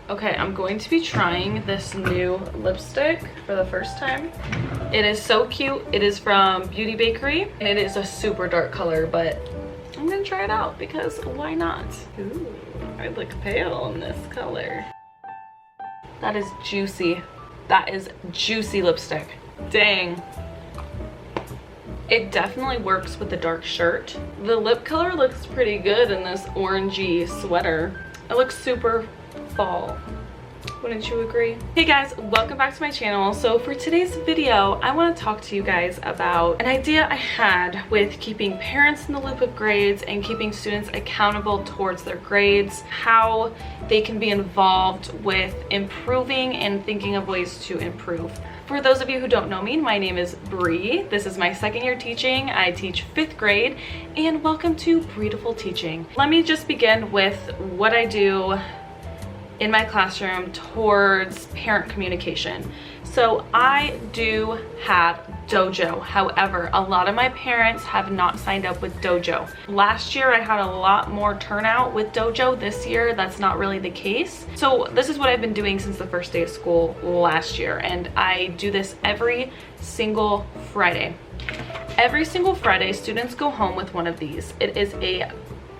Okay, I'm going to be trying this new lipstick for the first time. It is so cute. It is from Beauty Bakery and it is a super dark color, but I'm gonna try it out because why not? Ooh, I look pale in this color. That is juicy. That is juicy lipstick. Dang. It definitely works with the dark shirt. The lip color looks pretty good in this orangey sweater. It looks super fall. Wouldn't you agree? Hey guys, welcome back to my channel. So for today's video, I want to talk to you guys about an idea I had with keeping parents in the loop of grades and keeping students accountable towards their grades, how they can be involved with improving and thinking of ways to improve. For those of you who don't know me, my name is Bree. This is my second year teaching. I teach 5th grade, and welcome to Breediful Teaching. Let me just begin with what I do in my classroom towards parent communication. So I do have Dojo. However, a lot of my parents have not signed up with Dojo. Last year I had a lot more turnout with Dojo. This year that's not really the case. So this is what I've been doing since the first day of school last year, and I do this every single Friday. Every single Friday students go home with one of these. It is a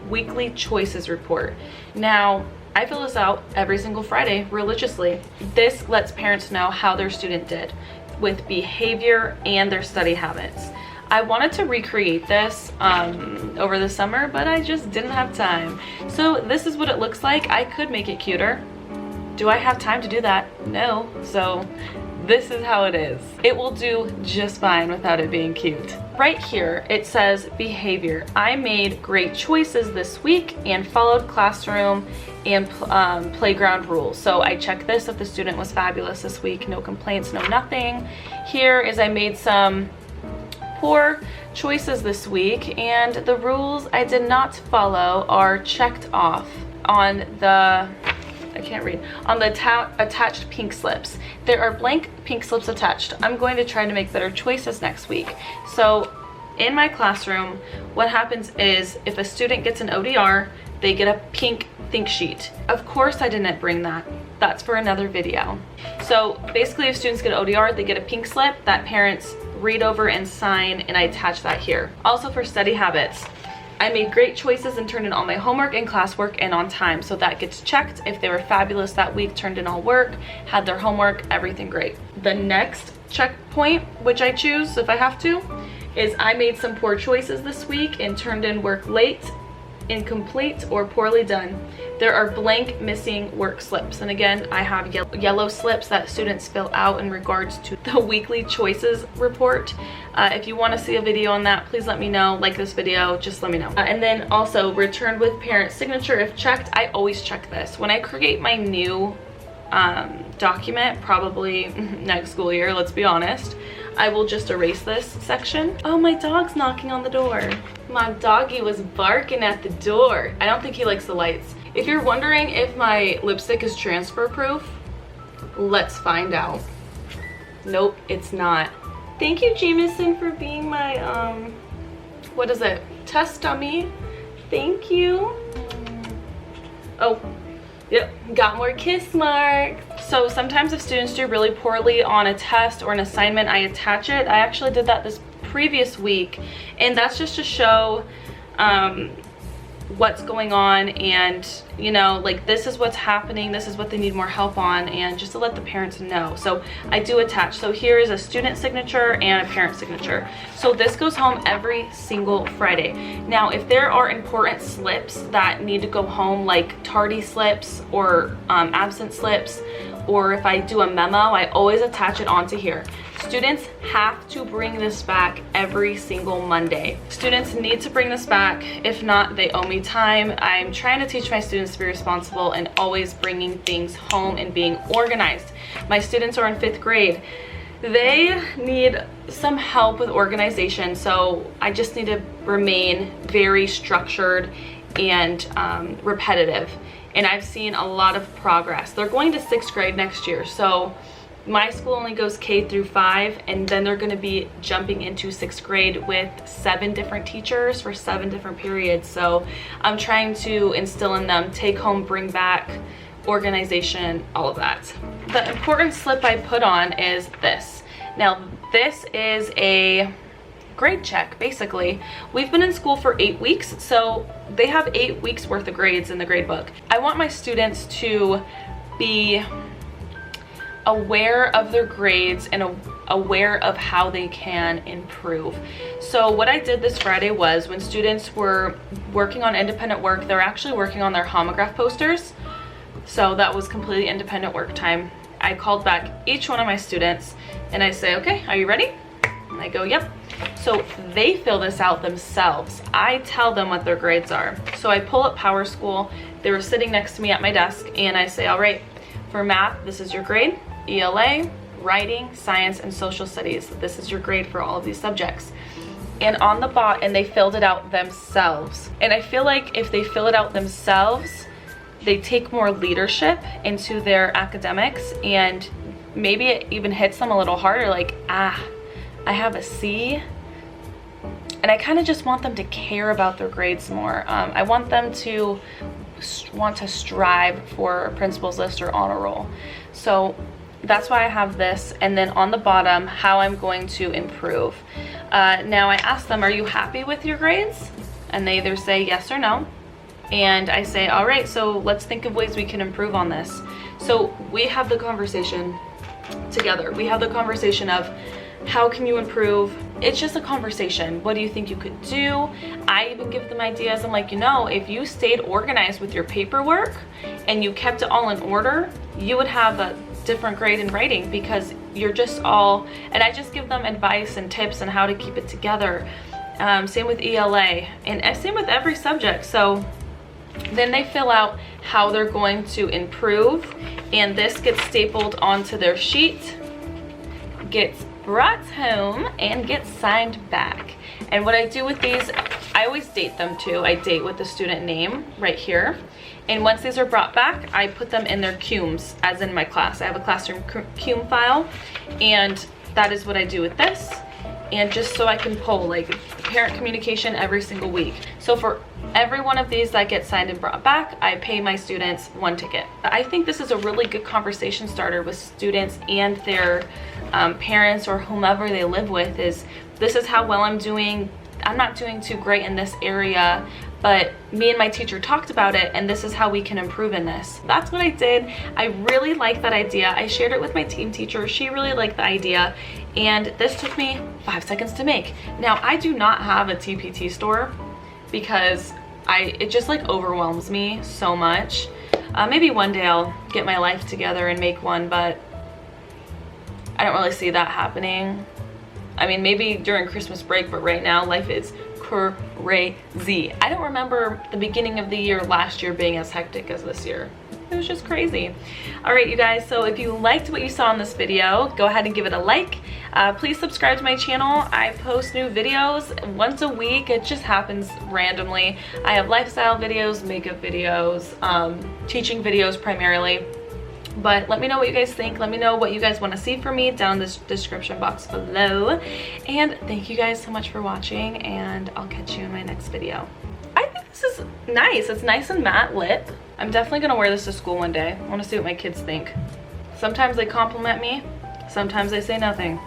weekly choices report. Now I fill this out every single Friday religiously. This lets parents know how their student did with behavior and their study habits. I wanted to recreate this over the summer, but I just didn't have time. So this is what it looks like. I could make it cuter. Do I have time to do that? No. So this is how it is. It will do just fine without it being cute. Right here, it says behavior. I made great choices this week and followed classroom and playground rules. So I checked this if the student was fabulous this week, no complaints, no nothing. Here is I made some poor choices this week and the rules I did not follow are checked off on the, I can't read, on the attached pink slips. There are blank pink slips attached. I'm going to try to make better choices next week. So in my classroom, what happens is if a student gets an ODR, they get a pink think sheet. Of course I didn't bring that. That's for another video. So basically if students get an ODR, they get a pink slip that parents read over and sign, and I attach that here. Also for study habits, I made great choices and turned in all my homework and classwork and on time. So that gets checked. If they were fabulous that week, turned in all work, had their homework, everything great. The next checkpoint, which I choose if I have to, is I made some poor choices this week and turned in work late, incomplete, or poorly done. There are blank missing work slips, and again I have yellow slips that students fill out in regards to the weekly choices report. If you want to see a video on that, please let me know. Like this video, just let me know. And then also returned with parent signature if checked. I always check this when I create my new document, probably next school year, let's be honest. I will just erase this section. Oh, my dog's knocking on the door. My doggy was barking at the door. I don't think he likes the lights. If you're wondering if my lipstick is transfer proof, let's find out. Nope, it's not. Thank you, Jameson, for being my, what is it? Test dummy. Thank you. Oh, yep, got more kiss marks. So sometimes if students do really poorly on a test or an assignment, I attach it. I actually did that this previous week, and that's just to show what's going on, and you know, like this is what's happening, this is what they need more help on, and just to let the parents know. So I do attach. So here is a student signature and a parent signature. So this goes home every single Friday. Now if there are important slips that need to go home, like tardy slips or absent slips, or if I do a memo, I always attach it onto here. Students have to bring this back every single Monday. Students need to bring this back. If not, they owe me time. I'm trying to teach my students to be responsible and always bringing things home and being organized. My students are in 5th grade. They need some help with organization, so I just need to remain very structured and repetitive. And I've seen a lot of progress. They're going to 6th grade next year, so my school only goes K through 5, and then they're going to be jumping into 6th grade with 7 different teachers for 7 different periods. So I'm trying to instill in them take home, bring back organization, all of that. The important slip I put on is this. Now, this is a grade check, basically. We've been in school for 8 weeks, so they have 8 weeks worth of grades in the grade book. I want my students to be aware of their grades and aware of how they can improve. So what I did this Friday was, when students were working on independent work, they're actually working on their homograph posters. So that was completely independent work time. I called back each one of my students and I say, okay, are you ready? And I go, yep. So they fill this out themselves. I tell them what their grades are. So I pull up Power School. They were sitting next to me at my desk and I say, all right, for math, this is your grade. ELA, writing, science, and social studies. This is your grade for all of these subjects. And on the bot, and they filled it out themselves. And I feel like if they fill it out themselves, they take more leadership into their academics, and maybe it even hits them a little harder, like, I have a C. And I kind of just want them to care about their grades more. I want them to want to strive for a principal's list or honor roll. So that's why I have this. And then on the bottom, how I'm going to improve. Now I ask them, are you happy with your grades? And they either say yes or no. And I say, all right, so let's think of ways we can improve on this. So we have the conversation together. We have the conversation of, how can you improve? It's just a conversation. What do you think you could do? I even give them ideas. I'm like, you know, if you stayed organized with your paperwork and you kept it all in order, you would have a different grade in writing, because you're just all, and I just give them advice and tips on how to keep it together. Same with ELA, and same with every subject. So then they fill out how they're going to improve, and this gets stapled onto their sheet, gets brought home, and gets signed back. And what I do with these, I always date them too. I date with the student name right here. And once these are brought back, I put them in their cumes, as in my class. I have a classroom cume file, and that is what I do with this. And just so I can pull like parent communication every single week. So for every one of these that get signed and brought back, I pay my students 1 ticket. I think this is a really good conversation starter with students and their parents or whomever they live with. Is this is how well I'm doing. I'm not doing too great in this area, but me and my teacher talked about it, and this is how we can improve in this. That's what I did. I really like that idea. I shared it with my team teacher. She really liked the idea, and this took me 5 seconds to make. Now, I do not have a TPT store because it just like overwhelms me so much. Maybe one day I'll get my life together and make one, but I don't really see that happening. I mean, maybe during Christmas break, but right now life is crazy. I don't remember the beginning of the year last year being as hectic as this year. It was just crazy. All right, you guys, so if you liked what you saw in this video, go ahead and give it a like. Please subscribe to my channel. I post new videos once a week. It just happens randomly. I have lifestyle videos, makeup videos, teaching videos primarily. But let me know what you guys think. Let me know what you guys want to see from me down in the description box below. And thank you guys so much for watching, and I'll catch you in my next video. I think this is nice. It's nice and matte lip. I'm definitely going to wear this to school one day. I want to see what my kids think. Sometimes they compliment me. Sometimes they say nothing.